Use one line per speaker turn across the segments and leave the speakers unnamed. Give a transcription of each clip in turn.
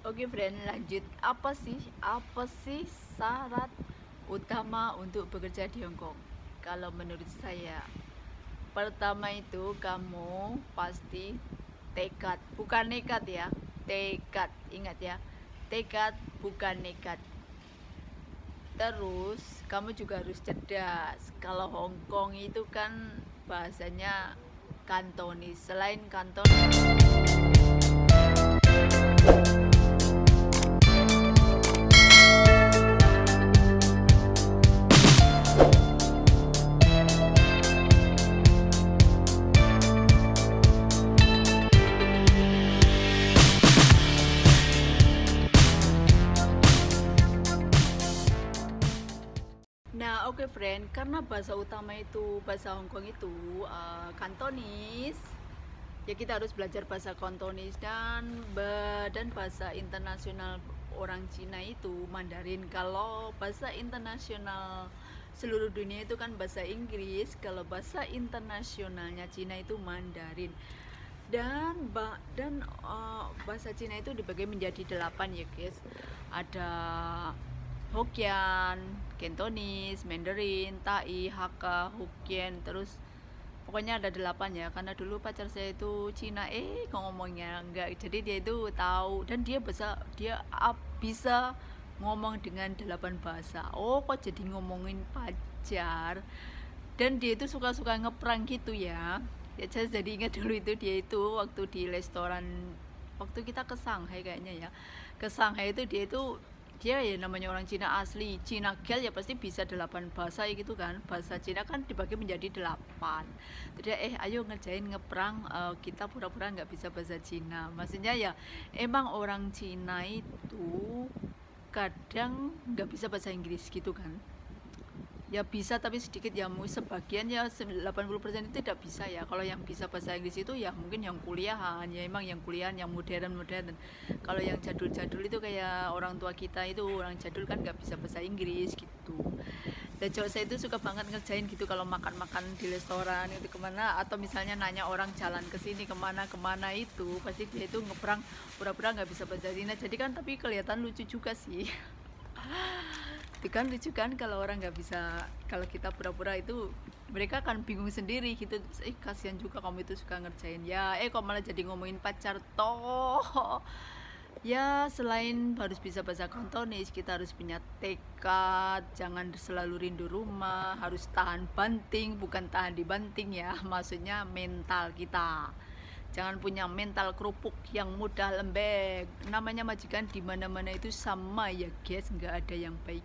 Oke, friend, lanjut. Apa sih syarat utama untuk bekerja di Hong Kong? Kalau menurut saya, pertama itu kamu pasti tekad, bukan nekat ya. Tekad, ingat ya. Tekad bukan nekat. Terus kamu juga harus cerdas. Kalau Hong Kong itu kan bahasanya Kantonis. Selain Kantonis, nah, oke, friend, karena bahasa utama itu bahasa Hong Kong itu Kantonis, ya kita harus belajar bahasa Kantonis dan bahasa internasional orang Cina itu Mandarin. Kalau bahasa internasional seluruh dunia itu kan bahasa Inggris, kalau bahasa internasionalnya Cina itu Mandarin. Dan bahasa Cina itu dibagi menjadi 8 ya guys. Ada Hokkien, Cantonese, Mandarin, Tai, Hakka, Hokkien, terus pokoknya ada 8 ya. Karena dulu pacar saya itu Cina, kok ngomongnya enggak. Jadi dia itu tahu dan dia bisa ngomong dengan 8 bahasa. Oh, kok jadi ngomongin pacar. Dan dia itu suka-suka ngeprank gitu ya. Ya saya jadi ingat dulu itu dia itu waktu di restoran, waktu kita ke Shanghai kayaknya ya, ke Shanghai itu dia ya namanya orang Cina asli, Cina gel ya pasti bisa 8 bahasa ya gitu kan. Bahasa Cina kan dibagi menjadi 8. Jadi ayo ngerjain ngeprang, kita pura-pura nggak bisa bahasa Cina. Maksudnya ya emang orang Cina itu kadang nggak bisa bahasa Inggris gitu kan. Ya bisa tapi sedikit ya, sebagian ya 80% itu tidak bisa ya. Kalau yang bisa bahasa Inggris itu ya mungkin yang kuliahan, ya emang yang kuliahan yang modern-modern. Kalau yang jadul-jadul itu kayak orang tua kita itu, orang jadul kan nggak bisa bahasa Inggris gitu. Dan cowok saya itu suka banget ngerjain gitu kalau makan-makan di restoran itu kemana, atau misalnya nanya orang jalan ke sini kemana-kemana, itu pasti dia itu ngeperang pura-pura nggak bisa bahasa Cina. Jadi kan tapi kelihatan lucu juga sih. Itu kan lucu kan kalau orang nggak bisa, kalau kita pura-pura itu mereka akan bingung sendiri gitu. Terus, kasihan juga kamu itu suka ngerjain ya, kok malah jadi ngomongin pacar toh. Ya selain harus bisa bahasa Kantonis, kita harus punya tekad, jangan selalu rindu rumah, harus tahan banting, bukan tahan dibanting ya, maksudnya mental kita. Jangan punya mental kerupuk yang mudah lembek. Namanya majikan di mana-mana itu sama ya guys, nggak ada yang baik.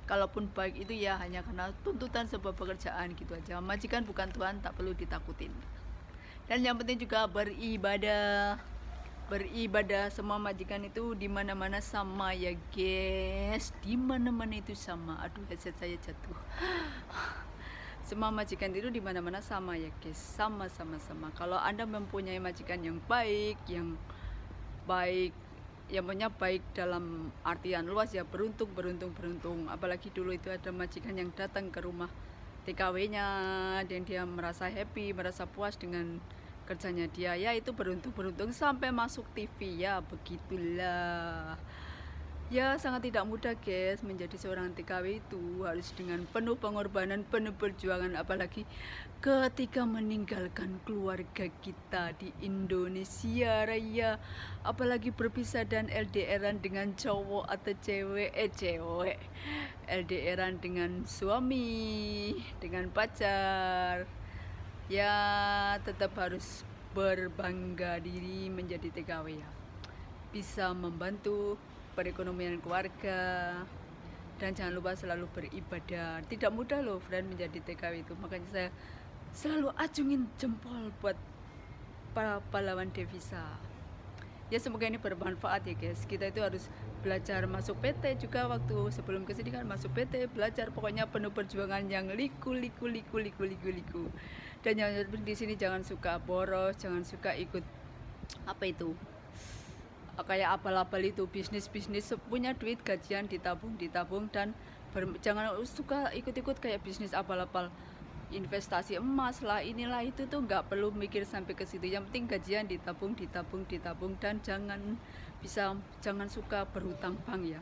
Kalaupun baik itu ya hanya karena tuntutan sebuah pekerjaan gitu aja. Majikan bukan Tuhan, tak perlu ditakutin. Dan yang penting juga beribadah. Beribadah, semua majikan itu di mana-mana sama ya guys. Di mana-mana itu sama. Aduh, headset saya jatuh. Semua majikan itu di mana-mana sama ya guys. Sama. Kalau Anda mempunyai majikan yang baik, yang punya baik dalam artian luas ya, beruntung. Apalagi dulu itu ada majikan yang datang ke rumah TKW-nya dan dia merasa happy, merasa puas dengan kerjanya dia, ya itu beruntung sampai masuk TV ya, begitulah. Ya sangat tidak mudah guys, menjadi seorang TKW itu harus dengan penuh pengorbanan, penuh perjuangan, apalagi ketika meninggalkan keluarga kita di Indonesia Raya, apalagi berpisah dan LDRan dengan cowok atau cewek LDRan dengan suami, dengan pacar, ya tetap harus berbangga diri menjadi TKW ya, bisa membantu perekonomian keluarga, dan jangan lupa selalu beribadah. Tidak mudah loh friend menjadi TKW itu, makanya saya selalu acungin jempol buat para pahlawan devisa. Ya semoga ini bermanfaat ya guys. Kita itu harus belajar masuk PT juga, waktu sebelum kesini kan masuk PT belajar, pokoknya penuh perjuangan yang liku. Dan yang di sini jangan suka boros, jangan suka ikut apa itu, kayak abal-abal itu, bisnis punya duit gajian ditabung dan jangan suka ikut-ikut kayak bisnis abal-abal. investasi emas lah, inilah itu tuh nggak perlu mikir sampai ke situ. Yang penting gajian ditabung, dan jangan suka berhutang bank ya.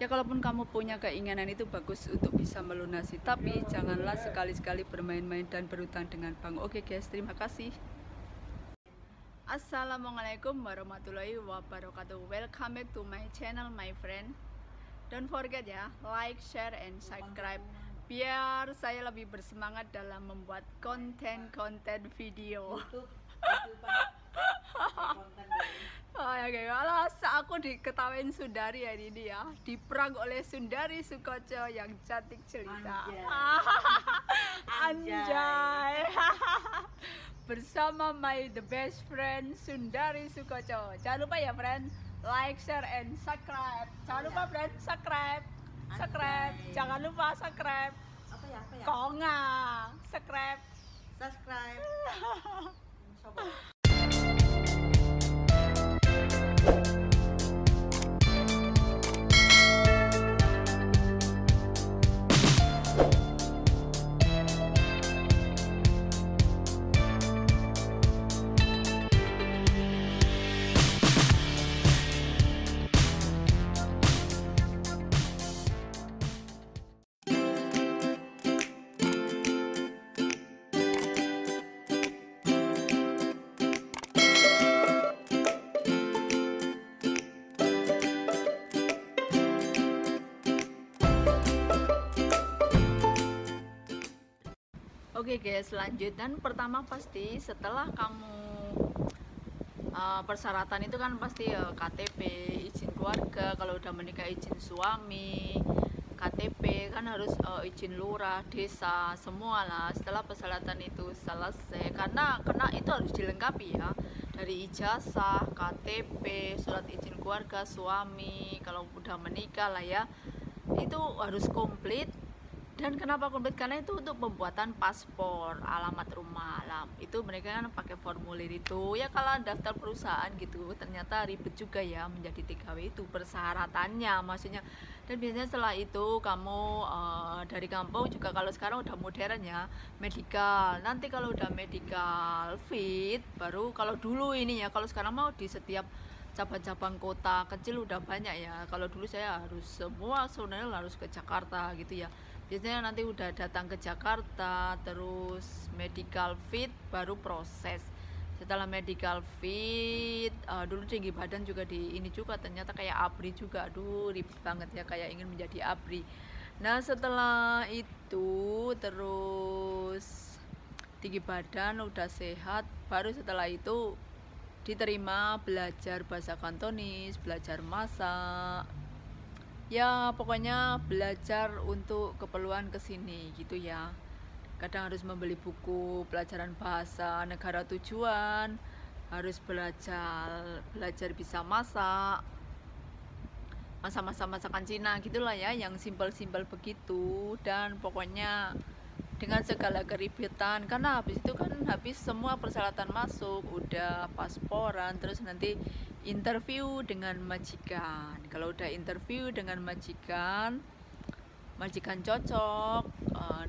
Ya kalaupun kamu punya keinginan itu bagus untuk bisa melunasi, tapi janganlah sekali-sekali bermain-main dan berhutang dengan bank. Oke guys, terima kasih. Assalamualaikum warahmatullahi wabarakatuh. Welcome back to my channel my friend. Don't forget ya, like, share, and subscribe biar saya lebih bersemangat dalam membuat konten-konten video. Oh ya guys, alas aku diketawain Sundari ya ini ya, diprank oleh Sundari Sukoco yang cantik jelita. Anjay. Bersama my the best friend Sundari Sukoco. Jangan lupa ya friend, like, share, and subscribe. Jangan lupa friend, subscribe. Jangan lupa subscribe.
Apa ya?
Konga, subscribe.
Coba.
Oke guys, lanjut. Dan pertama pasti setelah kamu persyaratan itu kan pasti KTP, izin keluarga, kalau udah menikah izin suami, KTP kan harus izin lurah, desa, semua lah. Setelah persyaratan itu selesai, karena itu harus dilengkapi ya, dari ijazah, KTP, surat izin keluarga, suami, kalau udah menikah lah ya, itu harus komplit. Dan kenapa komplit? Karena itu untuk pembuatan paspor, alamat rumah lah. Itu mereka kan pakai formulir itu. Ya kalau daftar perusahaan gitu, ternyata ribet juga ya menjadi TKW itu persyaratannya maksudnya. Dan biasanya setelah itu kamu dari kampung juga, kalau sekarang udah modern ya, medical. Nanti kalau udah medical fit, baru kalau dulu ini ya, kalau sekarang mau di setiap cabang-cabang kota kecil udah banyak ya. Kalau dulu saya harus semua sebenarnya harus ke Jakarta gitu ya. Biasanya nanti udah datang ke Jakarta, terus medical fit, baru proses. Setelah medical fit, dulu tinggi badan juga di ini juga, ternyata kayak ABRI juga. Aduh ribet banget ya, kayak ingin menjadi ABRI. Nah setelah itu terus tinggi badan udah sehat, baru setelah itu diterima belajar bahasa Kantonis, belajar masak, ya pokoknya belajar untuk keperluan kesini gitu ya. Kadang harus membeli buku pelajaran bahasa negara tujuan, harus belajar bisa masak, masakan Cina gitulah ya, yang simpel-simpel begitu. Dan pokoknya dengan segala keribetan, karena habis semua persyaratan masuk, udah pasporan, terus nanti interview dengan majikan. Kalau udah interview dengan majikan cocok,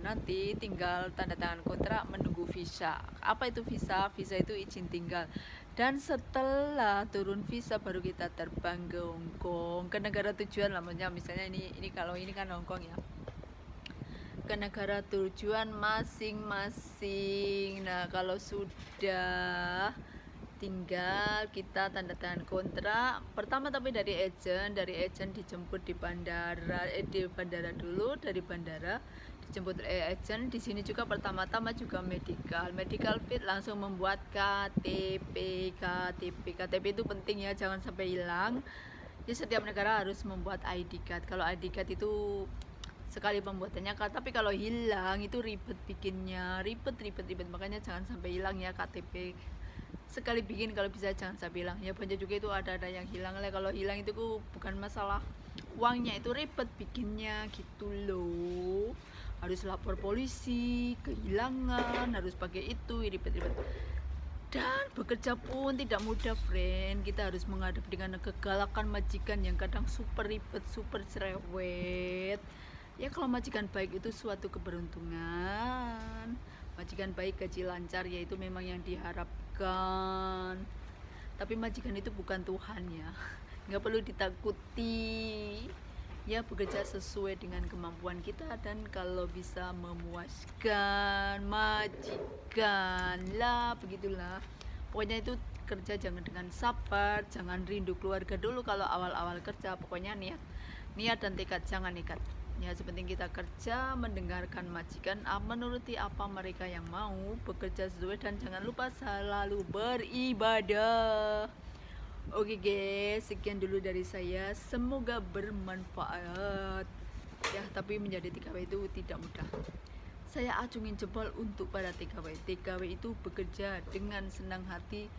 nanti tinggal tanda tangan kontrak, menunggu visa. Apa itu visa? Visa itu izin tinggal. Dan setelah turun visa baru kita terbang ke Hongkong, ke negara tujuan lah. Misalnya ini kalau ini kan Hongkong ya, ke negara tujuan masing-masing. Nah kalau sudah, tinggal kita tanda tangan kontrak pertama, tapi dari agent dijemput di bandara, dulu dari bandara dijemput agent. Di sini juga pertama-tama juga medical fit, langsung membuat KTP itu penting ya, jangan sampai hilang. Jadi setiap negara harus membuat ID card. Kalau ID card itu sekali pembuatannya, tapi kalau hilang itu ribet bikinnya, ribet, makanya jangan sampai hilang ya KTP. Sekali bikin kalau bisa jangan sampai hilang ya. Banyak juga itu ada yang hilang lah. Kalau hilang itu bukan masalah uangnya, itu ribet bikinnya gitu loh. Harus lapor polisi kehilangan, harus pakai itu, ribet. Dan bekerja pun tidak mudah friend. Kita harus menghadapi dengan kegalakan majikan yang kadang super ribet, super cerewet. Ya kalau majikan baik itu suatu keberuntungan. Majikan baik gaji lancar yaitu memang yang diharapkan. Tapi majikan itu bukan Tuhan ya. Nggak perlu ditakuti. Ya bekerja sesuai dengan kemampuan kita dan kalau bisa memuaskan majikan lah, begitulah. Pokoknya itu kerja jangan dengan sabar, jangan rindu keluarga dulu kalau awal-awal kerja. Pokoknya niat dan tekad, jangan nekat. Ya sepenting kita kerja, mendengarkan majikan, menuruti apa mereka yang mau, bekerja sesuai dan jangan lupa selalu beribadah. Oke guys, sekian dulu dari saya. Semoga bermanfaat. Ya, tapi menjadi TKW itu tidak mudah. Saya acungin jempol untuk para TKW. TKW itu bekerja dengan senang hati.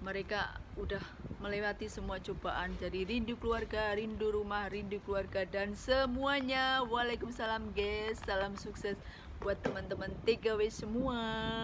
Mereka udah melewati semua cobaan. Jadi rindu keluarga, rindu rumah, rindu keluarga dan semuanya. Waalaikumsalam guys. Salam sukses buat teman-teman TKW semua.